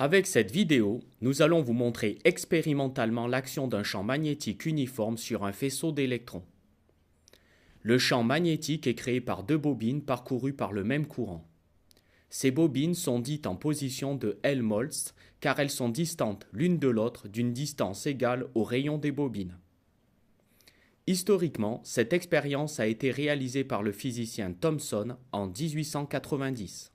Avec cette vidéo, nous allons vous montrer expérimentalement l'action d'un champ magnétique uniforme sur un faisceau d'électrons. Le champ magnétique est créé par deux bobines parcourues par le même courant. Ces bobines sont dites en position de Helmholtz car elles sont distantes l'une de l'autre d'une distance égale au rayon des bobines. Historiquement, cette expérience a été réalisée par le physicien Thomson en 1890.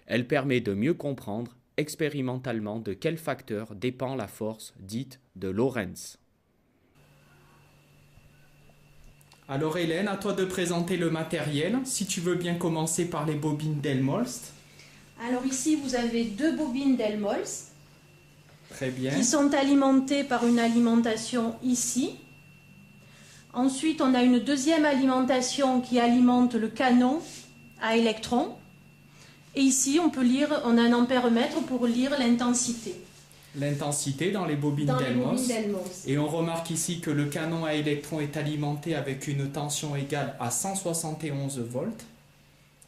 Elle permet de mieux comprendre expérimentalement de quel facteur dépend la force dite de Lorentz. Alors Hélène, à toi de présenter le matériel. Si tu veux bien commencer par les bobines d'Helmholtz. Alors ici, vous avez deux bobines d'Helmholtz. Très bien. Qui sont alimentées par une alimentation ici. Ensuite, on a une deuxième alimentation qui alimente le canon à électrons. Et ici, on a un ampèremètre pour lire l'intensité. L'intensité dans les bobines d'Helmholtz. Et on remarque ici que le canon à électrons est alimenté avec une tension égale à 171 volts.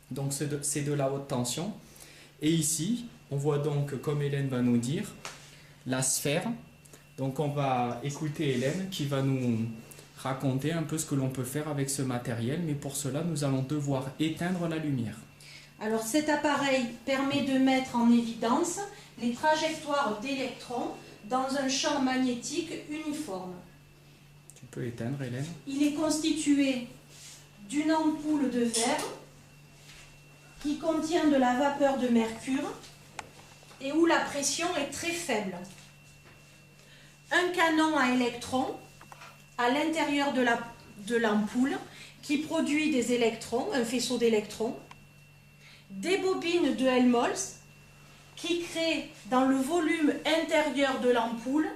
Donc c'est de la haute tension. Et ici, on voit donc, comme Hélène va nous dire, la sphère. Donc on va écouter Hélène qui va nous raconter un peu ce que l'on peut faire avec ce matériel. Mais pour cela, nous allons devoir éteindre la lumière. Alors cet appareil permet de mettre en évidence les trajectoires d'électrons dans un champ magnétique uniforme. Tu peux éteindre, Hélène. Il est constitué d'une ampoule de verre qui contient de la vapeur de mercure et où la pression est très faible. Un canon à électrons à l'intérieur de l'ampoule qui produit des électrons, un faisceau d'électrons, des bobines de Helmholtz qui créent dans le volume intérieur de l'ampoule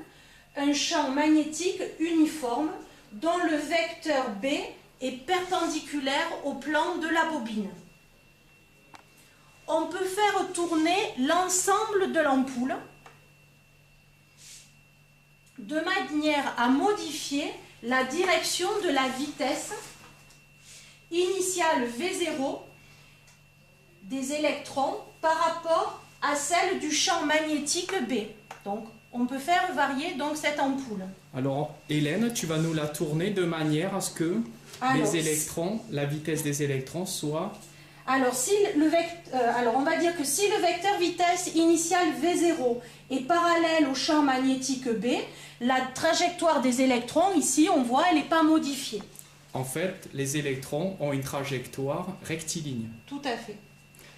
un champ magnétique uniforme dont le vecteur B est perpendiculaire au plan de la bobine. On peut faire tourner l'ensemble de l'ampoule de manière à modifier la direction de la vitesse initiale V0 des électrons par rapport à celle du champ magnétique B. Donc, on peut faire varier donc cette ampoule. Alors, Hélène, tu vas nous la tourner de manière à ce que les électrons, la vitesse des électrons soit... Alors, on va dire que si le vecteur vitesse initiale V0 est parallèle au champ magnétique B, la trajectoire des électrons, ici, on voit, elle n'est pas modifiée. En fait, les électrons ont une trajectoire rectiligne. Tout à fait.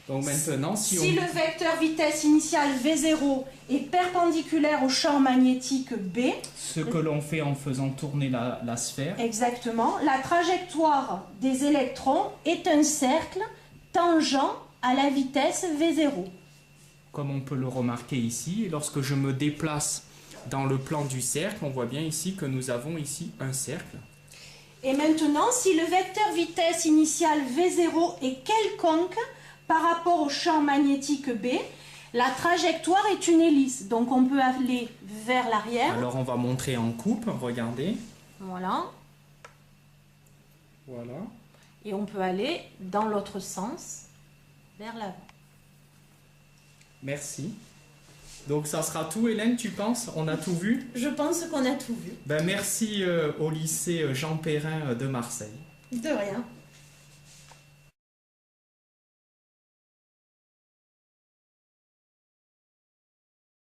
Donc maintenant, si le vecteur vitesse initiale V0 est perpendiculaire au champ magnétique B... Ce que l'on fait en faisant tourner la sphère. Exactement. La trajectoire des électrons est un cercle tangent à la vitesse V0. Comme on peut le remarquer ici, lorsque je me déplace dans le plan du cercle, on voit bien ici que nous avons ici un cercle. Et maintenant, si le vecteur vitesse initiale V0 est quelconque par rapport au champ magnétique B, la trajectoire est une hélice. Donc on peut aller vers l'arrière. Alors on va montrer en coupe, regardez. Voilà. Voilà. Et on peut aller dans l'autre sens, vers l'avant. Merci. Donc ça sera tout, Hélène, tu penses? On a tout vu? Je pense qu'on a tout vu. Ben, merci au lycée Jean Perrin de Marseille. De rien.